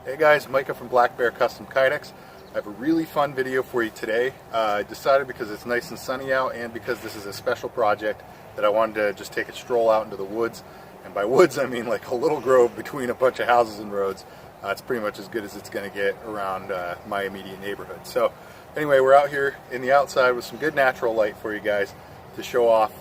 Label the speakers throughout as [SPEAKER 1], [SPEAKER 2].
[SPEAKER 1] Hey guys, Micah from Black Bear Custom Kydex. I have a really fun video for you today. I decided because it's nice and sunny out and because this is a special project that I wanted to just take a stroll out into the woods. And by woods I mean like a little grove between a bunch of houses and roads. It's pretty much as good as it's going to get around my immediate neighborhood. So anyway, we're out here in the outside with some good natural light for you guys to show off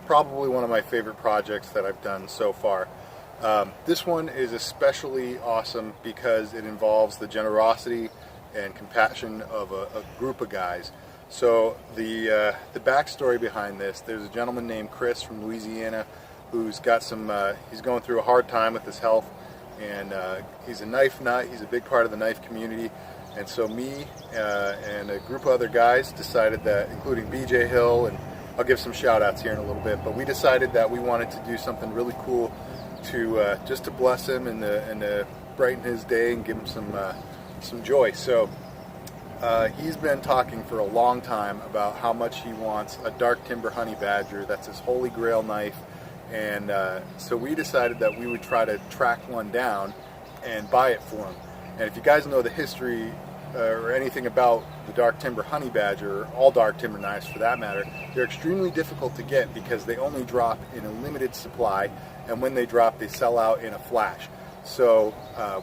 [SPEAKER 1] probably one of my favorite projects that I've done so far. This one is especially awesome because it involves the generosity and compassion of a group of guys. So the backstory behind this, there's a gentleman named Chris from Louisiana who's got some, he's going through a hard time with his health, and he's a knife nut. He's a big part of the knife community. And so me and a group of other guys decided that, including BJ Hill, and I'll give some shout outs here in a little bit, but we decided that we wanted to do something really cool to just to bless him and to brighten his day and give him some joy. So he's been talking for a long time about how much he wants a dark timber honey badger. That's his holy grail knife, and so we decided that we would try to track one down and buy it for him. And if you guys know the history or anything about the dark timber honey badger, or all dark timber knives for that matter, they're extremely difficult to get because they only drop in a limited supply, and when they drop they sell out in a flash. So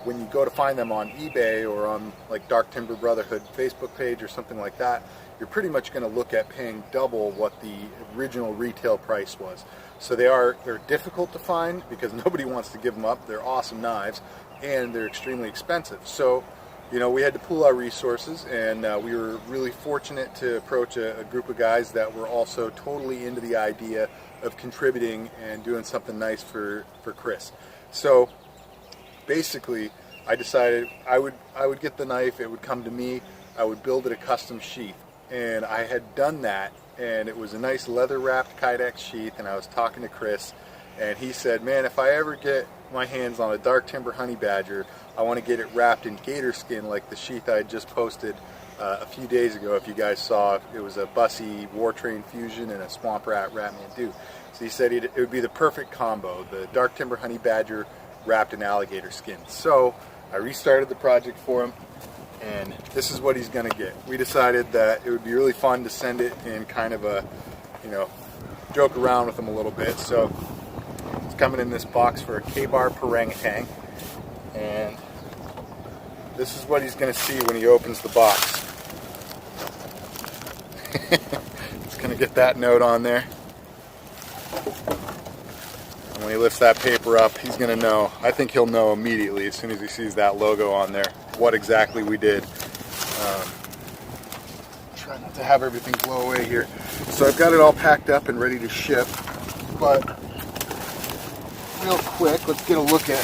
[SPEAKER 1] when you go to find them on eBay or on like Dark Timber Brotherhood Facebook page or something like that, you're pretty much going to look at paying double what the original retail price was. So they're difficult to find because nobody wants to give them up. They're awesome knives and they're extremely expensive. So you know, we had to pool our resources, and we were really fortunate to approach a group of guys that were also totally into the idea of contributing and doing something nice for Chris. So basically I decided I would get the knife, it would come to me, I would build it a custom sheath. And I had done that, and it was a nice leather wrapped Kydex sheath, and I was talking to Chris, and he said, man, if I ever get my hands on a dark timber honey badger, I want to get it wrapped in gator skin like the sheath I had just posted a few days ago. If you guys saw, it was a Bussy War Train Fusion and a Swamp Rat Ratman. So he said it would be the perfect combo, the dark timber honey badger wrapped in alligator skin. So I restarted the project for him, and this is what he's going to get. We decided that it would be really fun to send it in kind of a, you know, joke around with him a little bit. So it's coming in this box for a K-bar orangutan, and this is what he's going to see when he opens the box. It's going to get that note on there, and when he lifts that paper up, he's going to know, I think he'll know immediately as soon as he sees that logo on there what exactly we did. Try not to have everything blow away here. So I've got it all packed up and ready to ship, but real quick, let's get a look at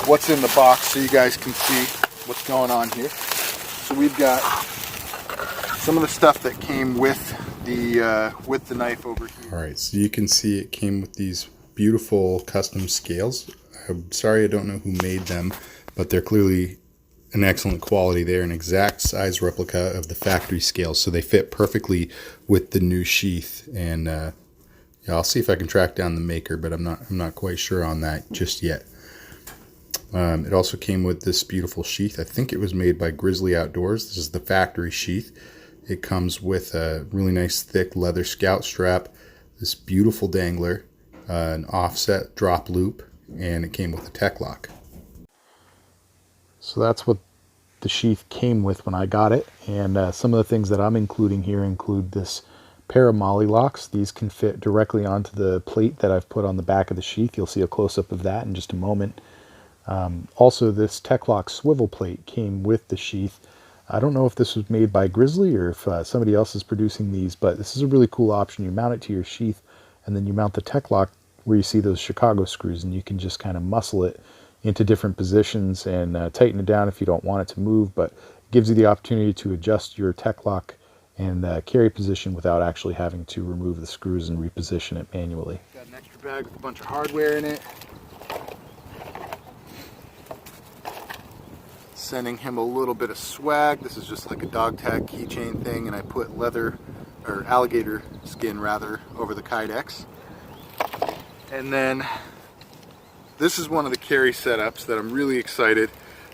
[SPEAKER 1] what's in the box so you guys can see what's going on here. So we've got some of the stuff that came with the knife over here. All right, so you can see it came with these beautiful custom scales. I'm sorry I don't know who made them, but they're clearly an excellent quality. They're an exact size replica of the factory scales, so they fit perfectly with the new sheath. And yeah, I'll see if I can track down the maker, but I'm not quite sure on that just yet. It also came with this beautiful sheath. I think it was made by Grizzly Outdoors. This is the factory sheath. It comes with a really nice thick leather scout strap, this beautiful dangler, an offset drop loop, and it came with a tech lock. So that's what the sheath came with when I got it, and some of the things that I'm including here include this pair of molly locks. These can fit directly onto the plate that I've put on the back of the sheath. You'll see a close-up of that in just a moment. Also, this tech lock swivel plate came with the sheath. I don't know if this was made by Grizzly or if somebody else is producing these, but this is a really cool option. You mount it to your sheath, and then you mount the tech lock where you see those Chicago screws, and you can just kind of muscle it into different positions and tighten it down if you don't want it to move, but it gives you the opportunity to adjust your tech lock and carry position without actually having to remove the screws and reposition it manually. Got an extra bag with a bunch of hardware in it. Sending him a little bit of swag. This is just like a dog tag keychain thing, and I put leather, or alligator skin rather, over the Kydex. And then this is one of the carry setups that I'm really excited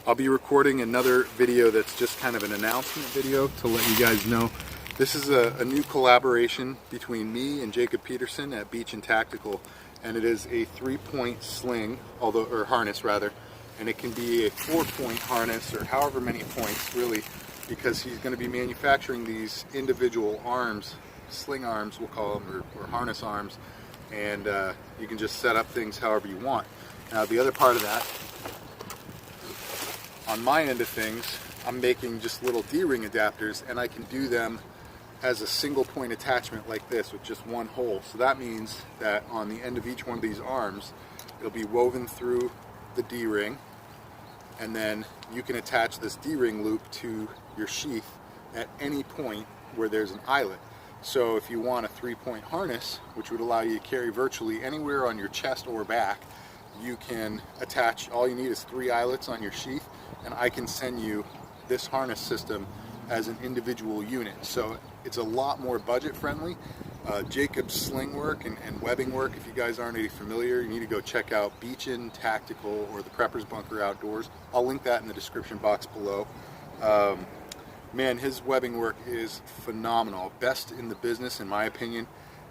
[SPEAKER 1] I'll be recording another video that's just kind of an announcement video to let you guys know. This is a new collaboration between me and Jacob Peterson at Beachin Tactical, and it is a 3-point sling, or harness rather, and it can be a 4-point harness or however many points really, because he's going to be manufacturing these individual arms, sling arms we'll call them, or harness arms, and you can just set up things however you want. Now the other part of that, on my end of things, I'm making just little D-ring adapters, and I can do them as a single point attachment like this with just one hole. So that means that on the end of each one of these arms, it'll be woven through the D-ring, and then you can attach this D-ring loop to your sheath at any point where there's an eyelet. So if you want a 3-point harness, which would allow you to carry virtually anywhere on your chest or back, you can attach, all you need is 3 eyelets on your sheath, and I can send you this harness system as an individual unit. So it's a lot more budget friendly. Jacob's sling work and webbing work, if you guys aren't any familiar, you need to go check out Beachin Tactical or the Prepper's Bunker Outdoors. I'll link that in the description box below. Man, his webbing work is phenomenal. Best in the business in my opinion,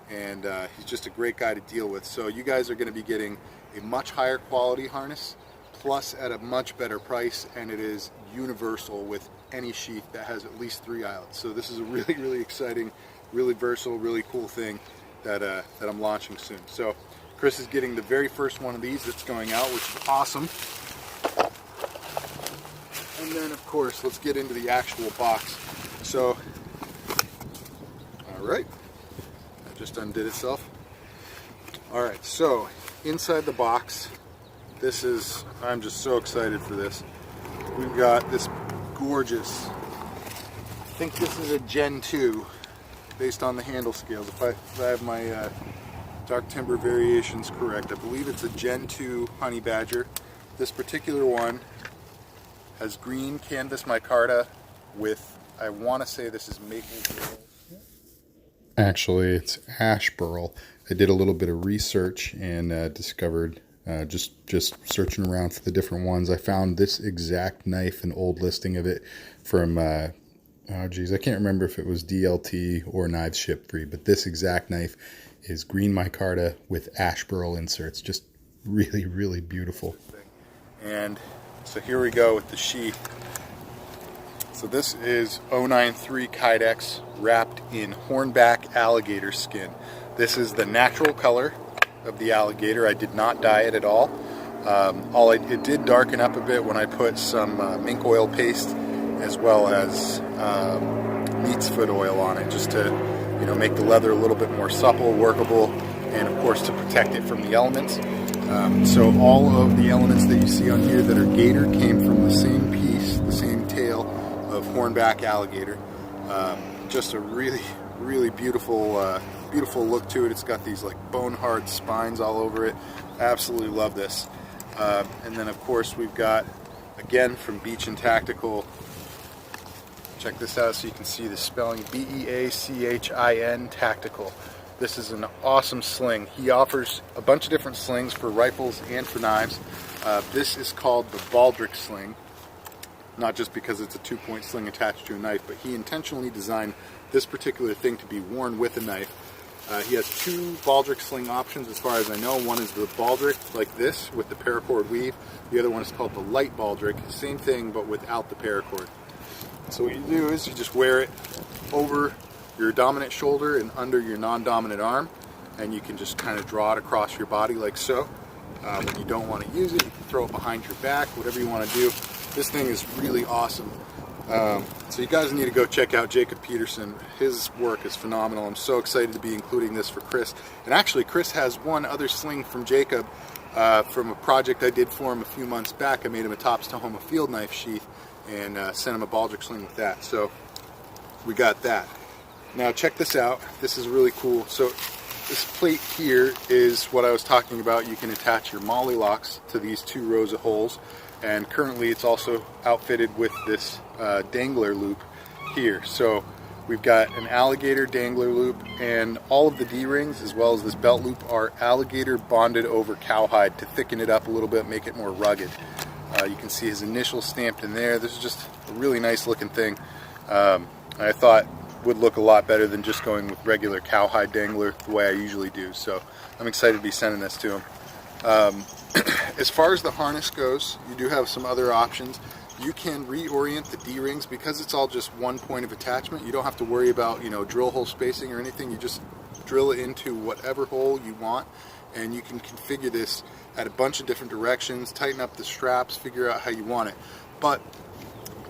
[SPEAKER 1] and he's just a great guy to deal with. So you guys are going to be getting a much higher quality harness, plus at a much better price, and it is universal with any sheath that has at least 3 eyelets. So this is a really, really exciting, really versatile, really cool thing that I'm launching soon. So Chris is getting the very first one of these that's going out, which is awesome. And then of course, let's get into the actual box. So, all right, that just undid itself. All right, so inside the box, this is, I'm just so excited for this. We've got this gorgeous, I think this is a Gen 2 based on the handle scales. If I have my dark timber variations correct, I believe it's a Gen 2 honey badger. This particular one has green canvas micarta with, I want to say this is maple burl. Actually, it's ash burl. I did a little bit of research and discovered, just searching around for the different ones, I found this exact knife, an old listing of it from, oh geez, I can't remember if it was DLT or Knives Ship Free, but this exact knife is green micarta with ash burl inserts. Just really, really beautiful. And so here we go with the sheath. So this is 093 Kydex wrapped in hornback alligator skin. This is the natural color of the alligator. I did not dye it at all. It did darken up a bit when I put some mink oil paste as well as neat's foot oil on it, just to make the leather a little bit more supple, workable, and of course to protect it from the elements. So all of the elements that you see on here that are gator came from the same piece, the same tail of hornback alligator. Just a really, really beautiful beautiful look to it. It's got these like bone hard spines all over it. I absolutely love this. And then of course we've got, again from Beachin Tactical, check this out so you can see the spelling, B-E-A-C-H-I-N Tactical. This is an awesome sling. He offers a bunch of different slings for rifles and for knives. This is called the baldric sling, not just because it's a 2-point sling attached to a knife, but he intentionally designed this particular thing to be worn with a knife. He has 2 baldric sling options as far as I know. One is the baldric like this with the paracord weave. The other one is called the light baldric. Same thing but without the paracord. So what you do is you just wear it over your dominant shoulder and under your non-dominant arm, and you can just kind of draw it across your body like so. When you don't want to use it, you can throw it behind your back, whatever you want to do. This thing is really awesome. So you guys need to go check out Jacob Peterson. His work is phenomenal. I'm so excited to be including this for Chris. And actually Chris has one other sling from Jacob from a project I did for him a few months back. I made him a Tops Tahoma field knife sheath and sent him a baldric sling with that. So we got that. Now check this out. This is really cool. So this plate here is what I was talking about. You can attach your molly locks to these 2 rows of holes, and currently it's also outfitted with this dangler loop here. So we've got an alligator dangler loop, and all of the D-rings as well as this belt loop are alligator bonded over cowhide to thicken it up a little bit, make it more rugged. You can see his initials stamped in there. This is just a really nice looking thing. I thought would look a lot better than just going with regular cowhide dangler the way I usually do. So I'm excited to be sending this to him. As far as the harness goes, you do have some other options. You can reorient the D-rings because it's all just one point of attachment. You don't have to worry about, you know, drill hole spacing or anything. You just drill it into whatever hole you want, and you can configure this at a bunch of different directions, tighten up the straps, figure out how you want it. But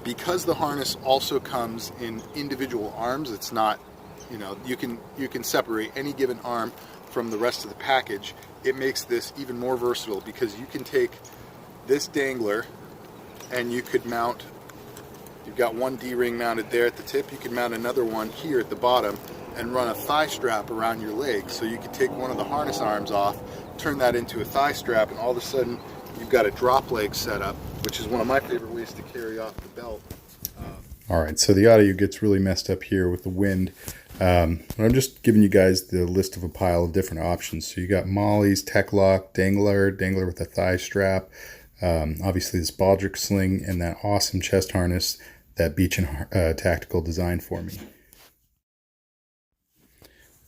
[SPEAKER 1] because the harness also comes in individual arms, it's not, you know, you can separate any given arm from the rest of the package. It makes this even more versatile because you can take this dangler and you could mount, you've got one D-ring mounted there at the tip, you can mount another one here at the bottom and run a thigh strap around your leg. So you could take one of the harness arms off, turn that into a thigh strap, and all of a sudden you've got a drop leg set up, which is one of my favorite ways to carry off the belt. Alright, so the audio gets really messed up here with the wind. I'm just giving you guys the list of a pile of different options. So you got Molly's, Tech Lock, Dangler with a thigh strap, obviously this Baldric sling, and that awesome chest harness that Beachin Tactical designed for me.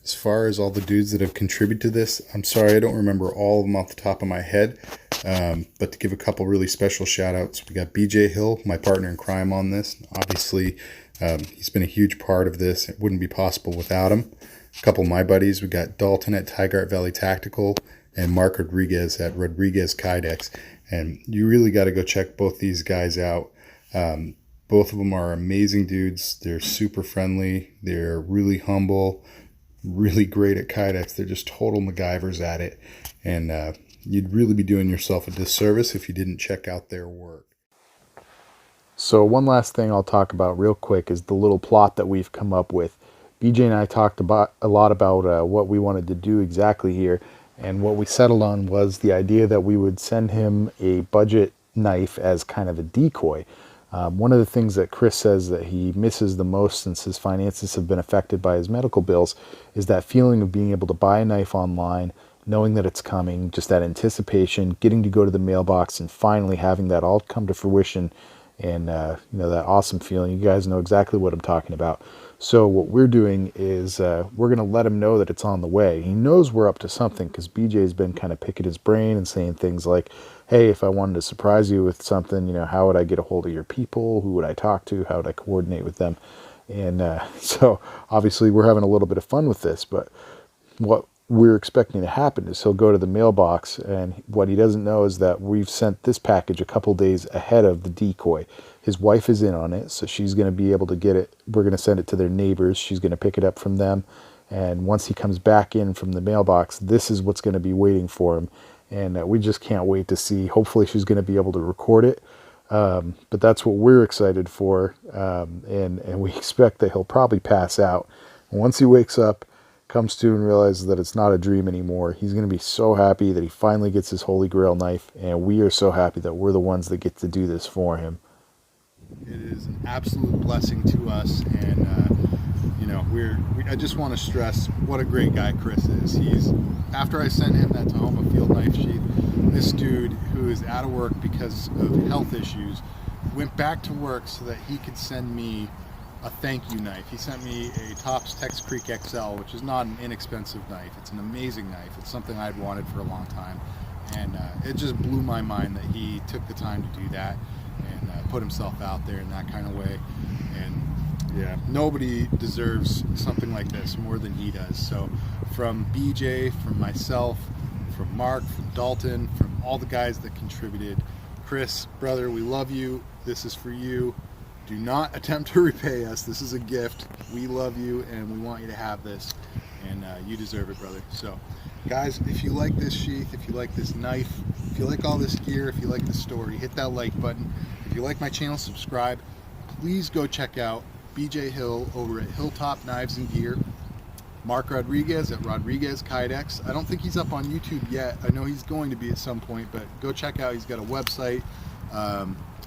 [SPEAKER 1] As far as all the dudes that have contributed to this, I'm sorry I don't remember all of them off the top of my head, but to give a couple really special shout outs, we got BJ Hill, my partner in crime on this. Obviously, he's been a huge part of this. It wouldn't be possible without him. A couple of my buddies, we got Dalton at Tygart Valley Tactical and Mark Rodriguez at Rodriguez Kydex. And you really got to go check both these guys out. Both of them are amazing dudes. They're super friendly. They're really humble, really great at Kydex. They're just total MacGyvers at it. And you'd really be doing yourself a disservice if you didn't check out their work. So one last thing I'll talk about real quick is the little plot that we've come up with. BJ and I talked about a lot about what we wanted to do exactly here. And what we settled on was the idea that we would send him a budget knife as kind of a decoy. One of the things that Chris says that he misses the most since his finances have been affected by his medical bills is that feeling of being able to buy a knife online, knowing that it's coming, just that anticipation, getting to go to the mailbox and finally having that all come to fruition, and you know, that awesome feeling. You guys know exactly what I'm talking about. So what we're doing is we're going to let him know that it's on the way. He knows we're up to something because BJ's been kind of picking his brain and saying things like, hey, if I wanted to surprise you with something, you know, how would I get a hold of your people? Who would I talk to? How would I coordinate with them? And so obviously we're having a little bit of fun with this, but what we're expecting to happen is he'll go to the mailbox, and what he doesn't know is that we've sent this package a couple days ahead of the decoy. His wife is in on it, so she's going to be able to get it. We're going to send it to their neighbors. She's going to pick it up from them, and once he comes back in from the mailbox, this is what's going to be waiting for him. And we just can't wait to see. Hopefully she's going to be able to record it, but that's what we're excited for, and we expect that he'll probably pass out. And once he wakes up, comes to and realizes that it's not a dream anymore, he's going to be so happy that he finally gets his Holy Grail knife, and we are so happy that we're the ones that get to do this for him. It is an absolute blessing to us, and you know, I just want to stress what a great guy Chris is. He's, after I sent him that Tahoma field knife sheath, this dude who is out of work because of health issues went back to work so that he could send me a thank you knife. He sent me a Tops Tex Creek XL, which is not an inexpensive knife. It's an amazing knife. It's something I'd wanted for a long time, and it just blew my mind that he took the time to do that and put himself out there in that kind of way. And yeah, nobody deserves something like this more than he does. So from BJ, from myself, from Mark, from Dalton, from all the guys that contributed, Chris, brother, we love you. This is for you. Do not attempt to repay us. This is a gift. We love you, and we want you to have this, and you deserve it, brother. So guys, if you like this sheath, if you like this knife, if you like all this gear, if you like the story, hit that like button. If you like my channel, subscribe. Please go check out BJ Hill over at Hilltop Knives and Gear. Mark Rodriguez at Rodriguez Kydex. I don't think he's up on YouTube yet. I know he's going to be at some point, but go check out. He's got a website.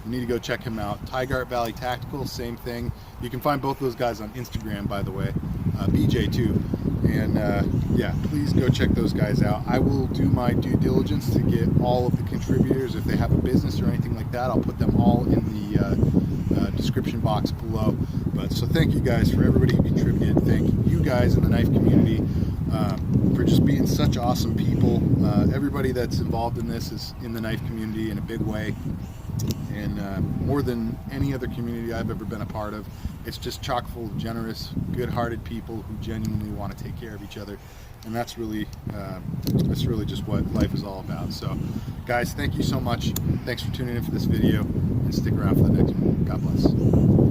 [SPEAKER 1] You need to go check him out. Tygart Valley Tactical, same thing. You can find both those guys on Instagram, by the way. BJ too. And yeah, please go check those guys out. I will do my due diligence to get all of the contributors. If they have a business or anything like that, I'll put them all in the description box below. But so thank you guys for everybody who contributed. Thank you guys in the knife community for just being such awesome people. Everybody that's involved in this is in the knife community in a big way, and more than any other community I've ever been a part of. It's just chock full of generous, good-hearted people who genuinely want to take care of each other, and that's really just what life is all about. So guys, thank you so much. Thanks for tuning in for this video, and stick around for the next one. God bless.